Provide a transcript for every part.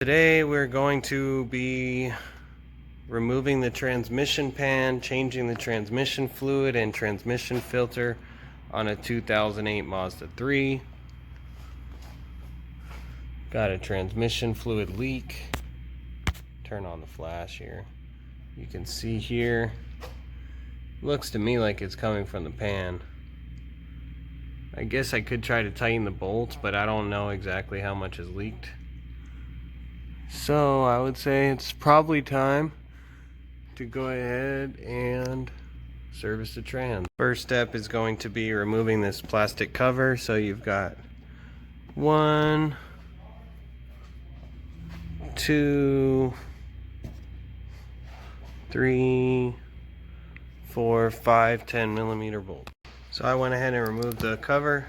Today we're going to be removing the transmission pan, changing the transmission fluid and transmission filter on a 2008 Mazda 3. Got a transmission fluid leak. Turn on the flash here. You can see here, looks to me like it's coming from the pan. I guess I could try to tighten the bolts, but I don't know exactly how much is leaked. So I would say it's probably time to go ahead and service the trans. First step is going to be removing this plastic cover. So you've got 1, 2, 3, 4, 5 10mm bolts. So I went ahead and removed the cover.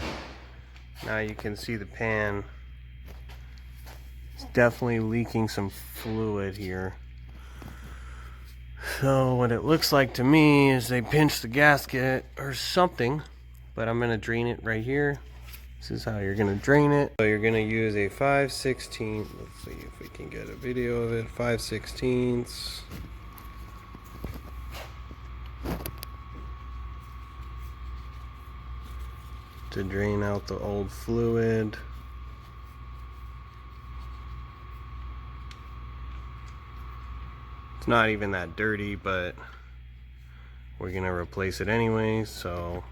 Now you can see the pan. It's definitely leaking some fluid here. So what it looks like to me is they pinched the gasket or something, but I'm going to drain it right here. This is how you're going to drain it. So you're going to use a 5/16, let's see if we can get a video of it, 5/16 to drain out the old fluid. It's not even that dirty, but we're gonna replace it anyway, so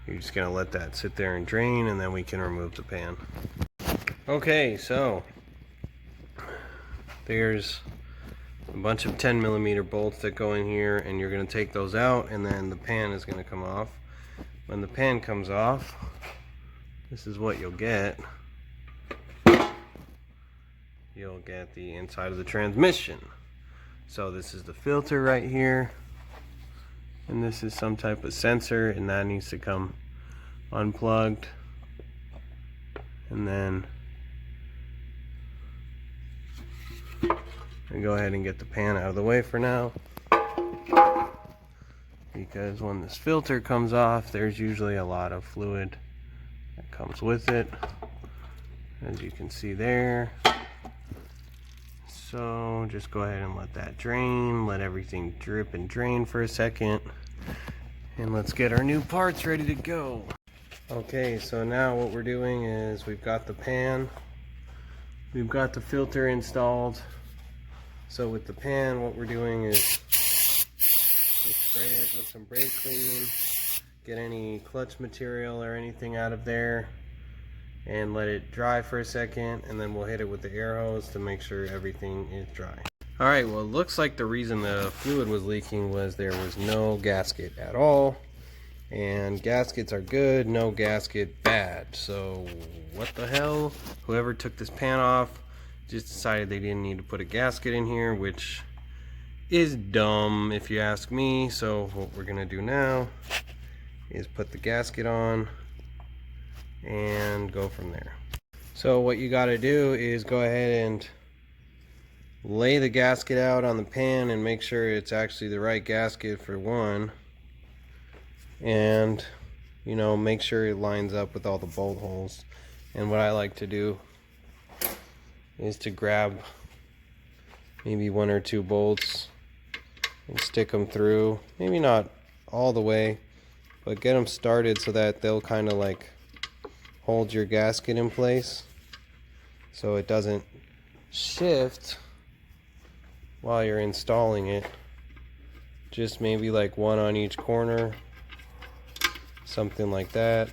you're just gonna let that sit there and drain, and then we can remove the pan. Okay, so there's a bunch of 10mm bolts that go in here, and you're gonna take those out, and then the pan is gonna come off. When the pan comes off, this is what you'll get. You'll get the inside of the transmission. So this is the filter right here, and this is some type of sensor, and that needs to come unplugged. And then I go ahead and get the pan out of the way for now, because when this filter comes off, there's usually a lot of fluid that comes with it, as you can see there. So just go ahead and let that drain, let everything drip and drain for a second, and let's get our new parts ready to go. Okay, so now what we're doing is we've got the pan, we've got the filter installed. So with the pan, what we're doing is we spray it with some brake clean, get any clutch material or anything out of there, and let it dry for a second, and then we'll hit it with the air hose to make sure everything is dry. Alright, well, it looks like the reason the fluid was leaking was there was no gasket at all, and gaskets are good, no gasket bad. So what the hell, whoever took this pan off just decided they didn't need to put a gasket in here, which is dumb if you ask me. So what we're gonna do now is put the gasket on and go from there. So what you got to do is go ahead and lay the gasket out on the pan and make sure it's actually the right gasket for one, and you know, make sure it lines up with all the bolt holes. And what I like to do is to grab maybe 1 or 2 bolts and stick them through, maybe not all the way, but get them started so that they'll kind of like hold your gasket in place so it doesn't shift while you're installing it. Just maybe like 1 on each corner, something like that.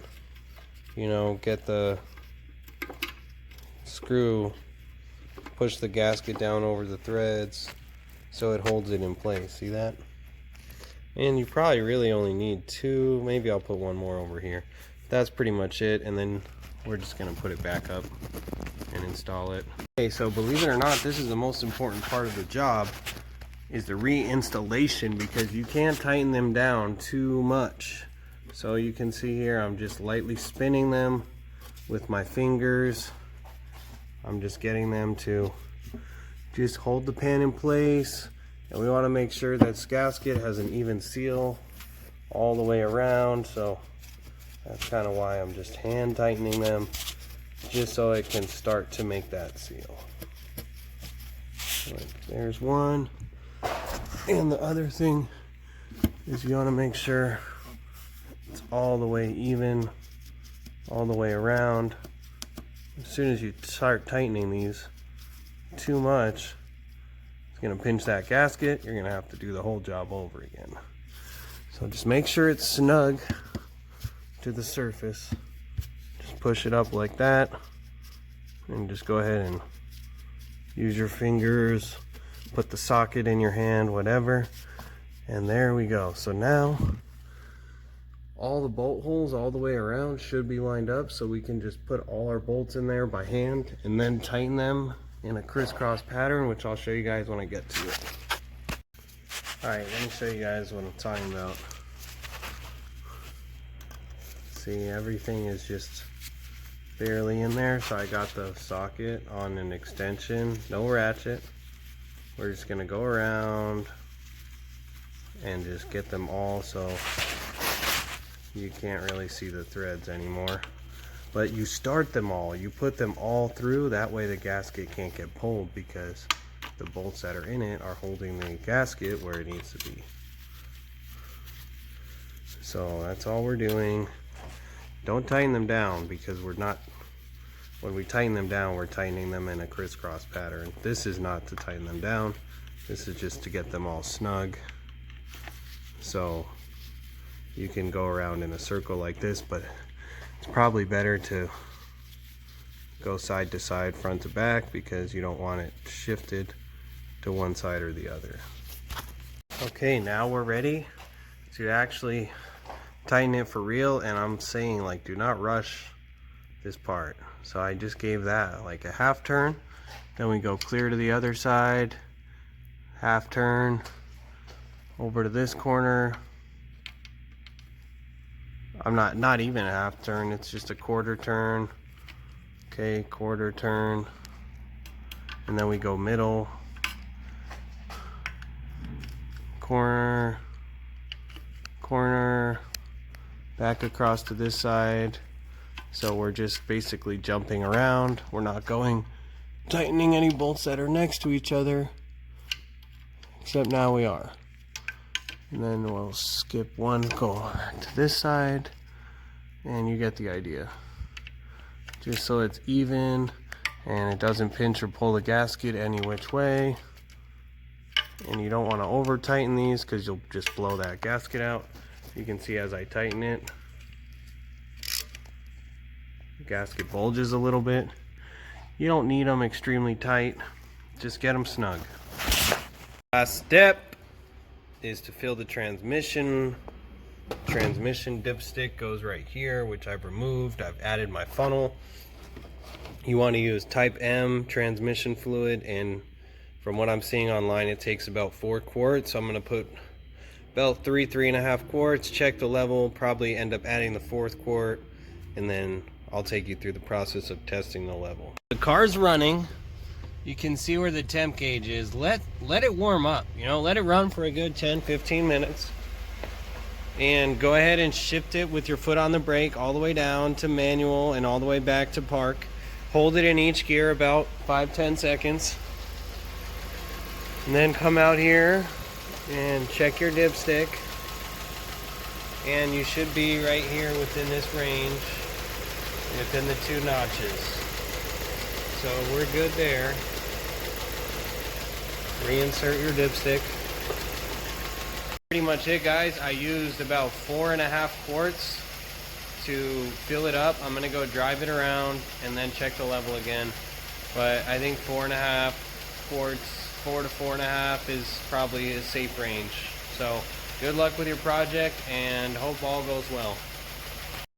You know, get the screw, push the gasket down over the threads so it holds it in place. See that? And you probably really only need 2, maybe I'll put 1 more over here. That's pretty much it, and then we're just gonna put it back up and install it. Okay, so believe it or not, this is the most important part of the job, is the reinstallation, because you can't tighten them down too much. So you can see here, I'm just lightly spinning them with my fingers. I'm just getting them to just hold the pan in place, and we want to make sure that this gasket has an even seal all the way around. So that's kind of why I'm just hand tightening them, just so it can start to make that seal. There's one. And the other thing is you want to make sure it's all the way even, all the way around. As soon as you start tightening these too much, it's going to pinch that gasket. You're going to have to do the whole job over again. So just make sure it's snug to the surface. Just push it up like that, and just go ahead and use your fingers, put the socket in your hand, whatever, and there we go. So now all the bolt holes all the way around should be lined up, so we can just put all our bolts in there by hand and then tighten them in a crisscross pattern, which I'll show you guys when I get to it. Alright, let me show you guys what I'm talking about. See, everything is just barely in there, so I got the socket on an extension, no ratchet. We're just going to go around and just get them all so you can't really see the threads anymore. But you start them all, you put them all through, that way the gasket can't get pulled because the bolts that are in it are holding the gasket where it needs to be. So that's all we're doing. Don't tighten them down, because we're not, when we tighten them down, we're tightening them in a crisscross pattern. This is not to tighten them down, this is just to get them all snug. So you can go around in a circle like this, but it's probably better to go side to side, front to back, because you don't want it shifted to one side or the other. Okay, now we're ready to actually tighten it for real, and I'm saying, like, do not rush this part. So I just gave that like a half turn, then we go clear to the other side, half turn over to this corner. I'm not even a half turn, it's just a quarter turn. Okay, quarter turn, and then we go middle, corner, corner, back across to this side. So we're just basically jumping around. We're not going tightening any bolts that are next to each other, except now we are. And then we'll skip one, go back to this side, and you get the idea. Just so it's even and it doesn't pinch or pull the gasket any which way. And you don't want to over tighten these, because you'll just blow that gasket out. You can see as I tighten it, the gasket bulges a little bit. You don't need them extremely tight, just get them snug. Last step is to fill the transmission. Transmission dipstick goes right here, which I've removed. I've added my funnel. You want to use type M transmission fluid, and from what I'm seeing online, it takes about 4 quarts. So I'm going to put about 3.5 quarts, check the level, probably end up adding the 4th quart, and then I'll take you through the process of testing the level. The car's running. You can see where the temp gauge is. Let it warm up, you know, let it run for a good 10-15 minutes. And go ahead and shift it with your foot on the brake all the way down to manual and all the way back to park. Hold it in each gear about 5-10 seconds. And then come out here and check your dipstick. And you should be right here within this range, within the 2 notches. So we're good there. Reinsert your dipstick. Pretty much it, guys. I used about 4.5 quarts to fill it up. I'm gonna go drive it around and then check the level again. But I think 4.5 quarts, 4 to 4.5 is probably a safe range. So good luck with your project and hope all goes well.